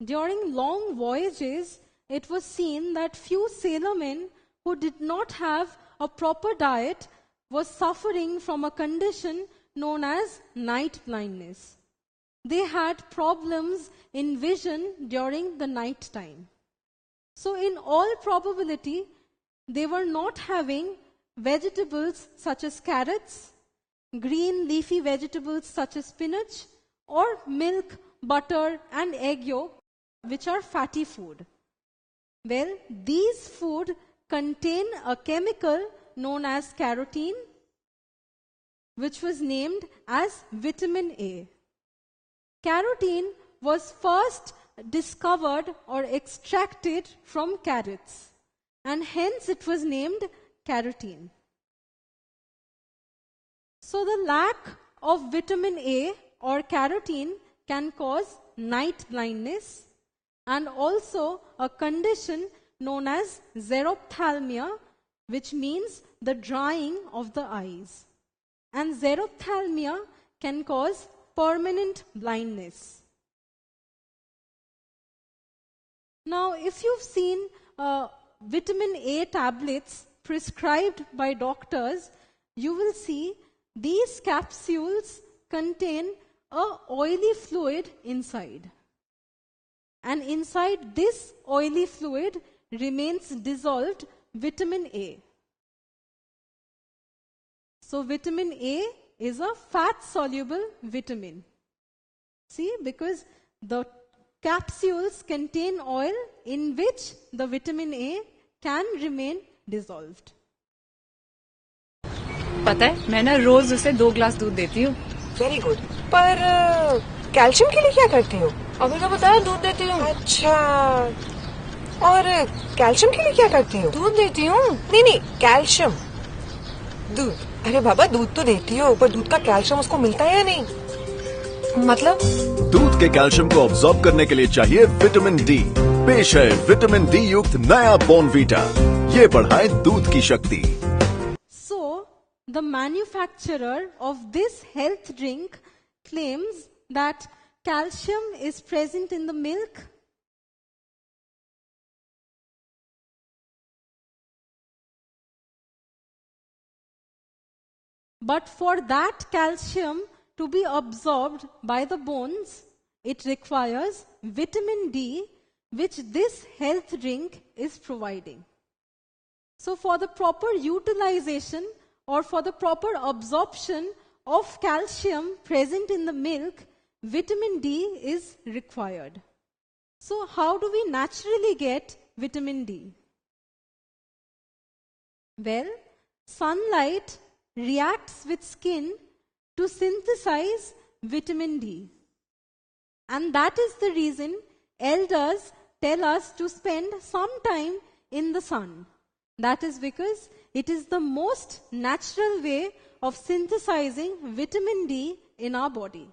During long voyages, it was seen that few sailormen who did not have a proper diet was suffering from a condition known as night blindness. They had problems in vision during the night time. So in all probability, they were not having vegetables such as carrots, green leafy vegetables such as spinach, or milk, butter and egg yolk, which are fatty food. Well, these food contain a chemical known as carotene, which was named as vitamin A. Carotene was first discovered or extracted from carrots, and hence it was named carotene. So the lack of vitamin A or carotene can cause night blindness and also a condition known as xerophthalmia, which means the drying of the eyes. And xerophthalmia can cause permanent blindness. Now, if you've seen vitamin A tablets prescribed by doctors, you will see these capsules contain a oily fluid inside. And inside this oily fluid remains dissolved vitamin A. So vitamin A is a fat-soluble vitamin. See, because the capsules contain oil in which the vitamin A can remain dissolved. पता है, मैं ना रोज उसे 2 glass दूध देती हूँ. Very good. पर calcium के लिए क्या करती हो? अभी तो बताया दूध देती हूँ. अच्छा. और कैल्शियम के लिए क्या करती हो? दूध देती हूँ. नहीं, कैल्शियम. दूध. अरे बाबा, दूध तो देती हो, पर दूध का कैल्शियम उसको मिलता है या नहीं? मतलब? दूध के कैल्शियम को ऑब्जॉर्ब करने के लिए चाहिए विटामिन डी. पेश है विटामिन डी युक्त नया बॉर्नवीटा. ये बढ़ाए दूध की शक्ति. The manufacturer of this health drink claims that calcium is present in the milk. But for that calcium to be absorbed by the bones, it requires vitamin D, which this health drink is providing. So for the proper utilization or for the proper absorption of calcium present in the milk, vitamin D is required. So how do we naturally get vitamin D? Well, sunlight reacts with skin to synthesize vitamin D. And that is the reason elders tell us to spend some time in the sun. That is because it is the most natural way of synthesizing vitamin D in our body.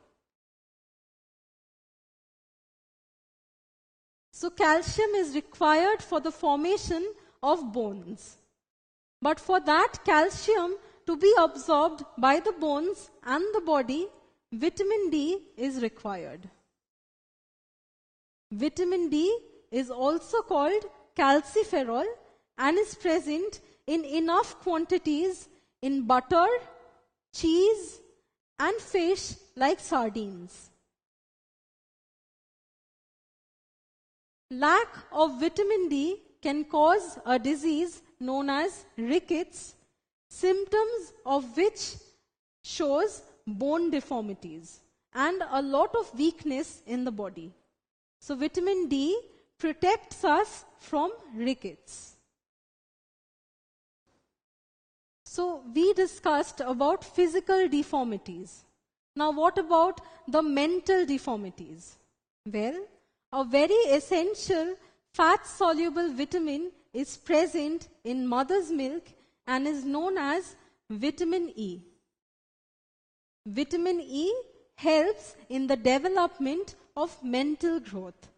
So calcium is required for the formation of bones. But for that calcium to be absorbed by the bones and the body, vitamin D is required. Vitamin D is also called calciferol and is present in enough quantities in butter, cheese, and fish like sardines. Lack of vitamin D can cause a disease known as rickets, symptoms of which shows bone deformities and a lot of weakness in the body. So vitamin D protects us from rickets. So we discussed about physical deformities. Now what about the mental deformities? Well, a very essential fat-soluble vitamin is present in mother's milk and is known as vitamin E. Vitamin E helps in the development of mental growth.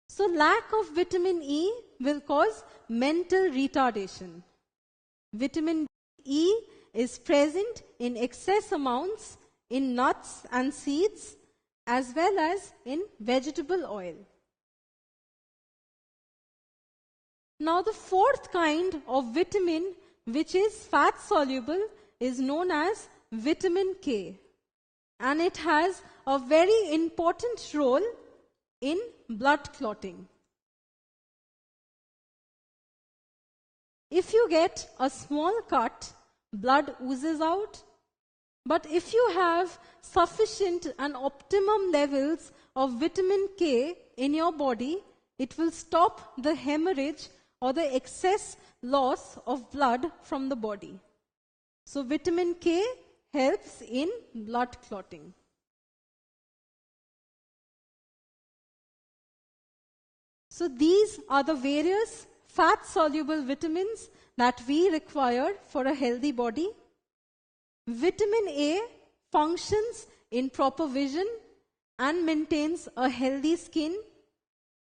So lack of vitamin E will cause mental retardation. Vitamin E is present in excess amounts in nuts and seeds as well as in vegetable oil. Now the fourth kind of vitamin, which is fat soluble, is known as vitamin K. And it has a very important role in blood clotting. If you get a small cut, blood oozes out. But if you have sufficient and optimum levels of vitamin K in your body, it will stop the hemorrhage or the excess loss of blood from the body. So vitamin K helps in blood clotting. So these are the various fat-soluble vitamins that we require for a healthy body. Vitamin A functions in proper vision and maintains a healthy skin,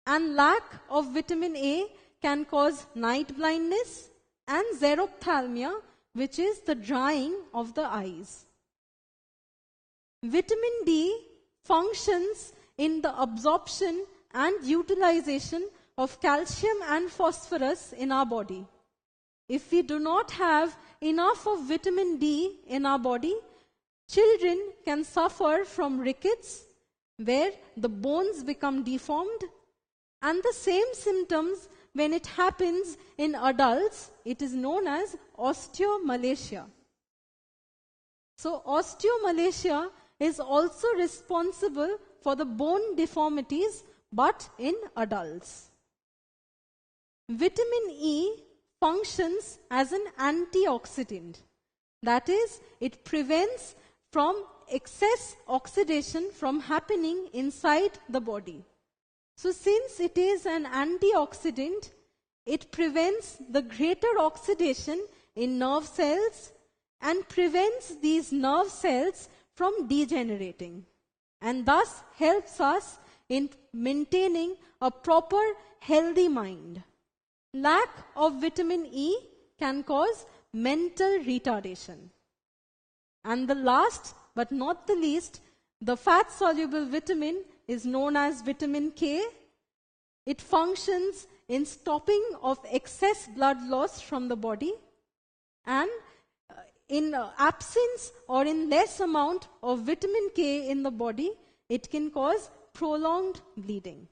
and lack of vitamin A can cause night blindness and xerophthalmia, which is the drying of the eyes. Vitamin D functions in the absorption and utilization of calcium and phosphorus in our body. If we do not have enough of vitamin D in our body, children can suffer from rickets, where the bones become deformed, and the same symptoms when it happens in adults, it is known as osteomalacia. So osteomalacia is also responsible for the bone deformities, but in adults. Vitamin E functions as an antioxidant. That is, it prevents from excess oxidation from happening inside the body. So since it is an antioxidant, it prevents the greater oxidation in nerve cells and prevents these nerve cells from degenerating, and thus helps us in maintaining a proper healthy mind. Lack of vitamin E can cause mental retardation. And the last but not the least, the fat-soluble vitamin is known as vitamin K. It functions in stopping of excess blood loss from the body, and in absence or in less amount of vitamin K in the body, it can cause prolonged bleeding.